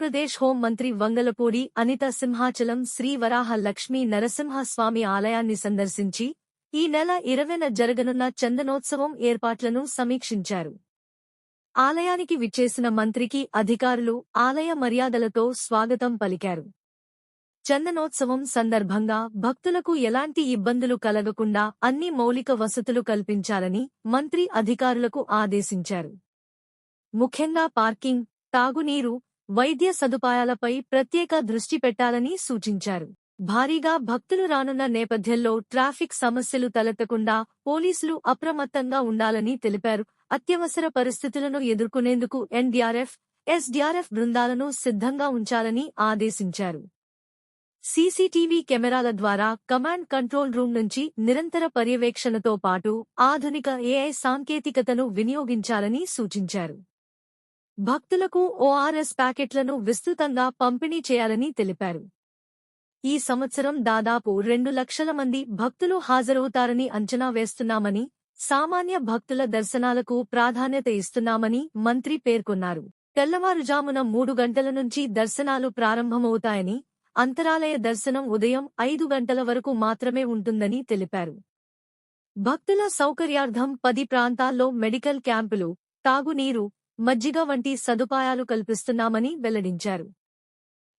Andhra Pradesh home మంత్రి వంగలపూడి అనిత సింహాచలం శ్రీ వరాహ లక్ష్మీ నరసింహస్వామి ఆలయాన్ని సందర్శించి ఈ నెల 20న జరగనున్న చందనోత్సవం ఏర్పాట్లను సమీక్షించారు. ఆలయానికి విచ్చేసిన మంత్రికి అధికారులు ఆలయ మర్యాదలతో స్వాగతం పలికారు. చందనోత్సవం సందర్భంగా భక్తులకు ఎలాంటి ఇబ్బందులు కలగకుండా అన్ని మౌలిక వసతులు కల్పించాలని మంత్రి అధికారులకు ఆదేశించారు. ముఖ్యంగా పార్కింగ్, తాగునీరు, వైద్య సదుపాయాలపై ప్రత్యేక దృష్టి పెట్టాలని సూచించారు. భారీగా భక్తులు రానున్న నేపథ్యంలో ట్రాఫిక్ సమస్యలు తలెత్తకుండా పోలీసులు అప్రమత్తంగా ఉండాలని తెలిపారు. అత్యవసర పరిస్థితులను ఎదుర్కొనేందుకు ఎన్డీఆర్ఎఫ్, ఎస్డీఆర్ఎఫ్ బృందాలను సిద్ధంగా ఉంచాలని ఆదేశించారు. సీసీటీవీ కెమెరాల ద్వారా కమాండ్ కంట్రోల్ రూమ్ నుంచి నిరంతర పర్యవేక్షణతో పాటు ఆధునిక ఏఐ సాంకేతికతను వినియోగించాలని సూచించారు. భక్తులకు ఓఆర్ఎస్ ప్యాకెట్లను విస్తృతంగా పంపిణీ చేయాలని తెలిపారు. ఈ సంవత్సరం దాదాపు 2 లక్షల మంది భక్తులు హాజరవుతారని అంచనా వేస్తున్నామని, సామాన్య భక్తుల దర్శనాలకు ప్రాధాన్యత ఇస్తున్నామని మంత్రి పేర్కొన్నారు. తెల్లవారుజామున 3 గంటల నుంచి దర్శనాలు ప్రారంభమవుతాయని, అంతరాలయ దర్శనం ఉదయం 5 గంటల వరకు మాత్రమే ఉంటుందని తెలిపారు. భక్తుల సౌకర్యార్థం 10 ప్రాంతాల్లో మెడికల్ క్యాంపులు, తాగునీరు, మజ్జిగ వంటి సదుపాయాలు కల్పిస్తున్నామని వెల్లడించారు.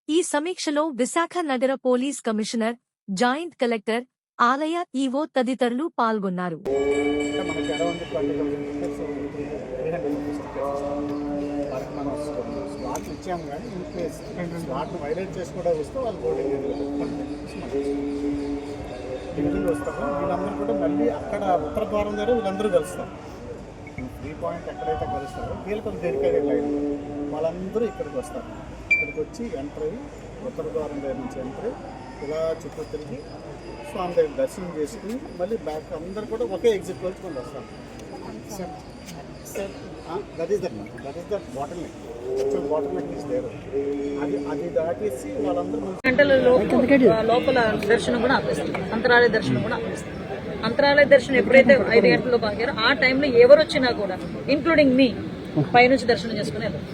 ఈ సమీక్షలో విశాఖ నగర పోలీస్ కమిషనర్, జాయింట్ కలెక్టర్, ఆలయ ఈవో తదితరులు పాల్గొన్నారు. వీళ్ళందరూ కూడా మళ్ళీ అక్కడ ఉత్తర ద్వారం దగ్గర వీళ్ళందరూ కలుస్తారు. 3 పాయింట్ ఎక్కడైతే కలుస్తారో వీళ్ళకి డెడికేటెడ్ లైన్ వాళ్ళందరూ ఇక్కడికి వస్తారు. ఇక్కడికి వచ్చి ఎంటర్ అయ్యి ఉత్తర ద్వారం దగ్గర నుంచి ఎంటర్ ఇలా చుట్టూ తిరిగి స్వామి దగ్గర దర్శనం చేసుకుని మళ్ళీ బ్యాక్ అందరూ కూడా ఒకే ఎగ్జిట్ వచ్చుకొని వస్తారు. That is that bottleneck. Bottleneck is there. అది దాటేసి వాళ్ళందరూ గంటల లోపల దర్శనం కూడా ఆపేస్తారు. అంతరాలయ దర్శనం కూడా ఆపేస్తారు. అంతరాలయ దర్శనం ఎప్పుడైతే 5 గంటల్లో ఆగారో ఆ టైంలో ఎవరు వచ్చినా కూడా ఇంక్లూడింగ్ మీ పైనుంచి దర్శనం చేసుకుని వెళ్తారు.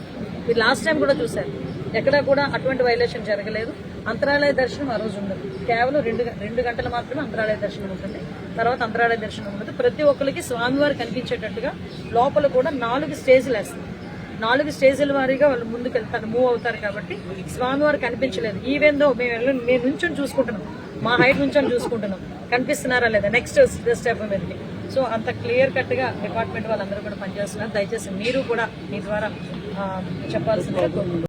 మీరు లాస్ట్ టైం కూడా చూశారు, ఎక్కడా కూడా అటువంటి వైలేషన్ జరగలేదు. అంతరాలయ దర్శనం ఆ రోజు ఉండదు. కేవలం 2 గంటలు మాత్రమే అంతరాలయ దర్శనం ఉంటుంది. తర్వాత అంతరాలయ దర్శనం ఉండదు. ప్రతి ఒక్కరికి స్వామివారు కనిపించేటట్టుగా లోపల కూడా 4 స్టేజ్లు వేస్తారు. 4 స్టేజ్ల వారీగా వాళ్ళు ముందుకు వెళ్తారు, మూవ్ అవుతారు. కాబట్టి స్వామివారు కనిపించలేదు. ఈవెన్ దో మేము నుంచొని చూసుకుంటున్నాం, మా హైట్ నుంచొని చూసుకుంటున్నాం, కనిపిస్తున్నారా లేదా నెక్స్ట్ స్టెప్ మీదకి. సో అంత క్లియర్ కట్ గా డిపార్ట్మెంట్ వాళ్ళందరూ కూడా పనిచేస్తున్నారు. దయచేసి మీరు కూడా మీ ద్వారా చెప్పాల్సిందిగా కోరుకుంటున్నాను.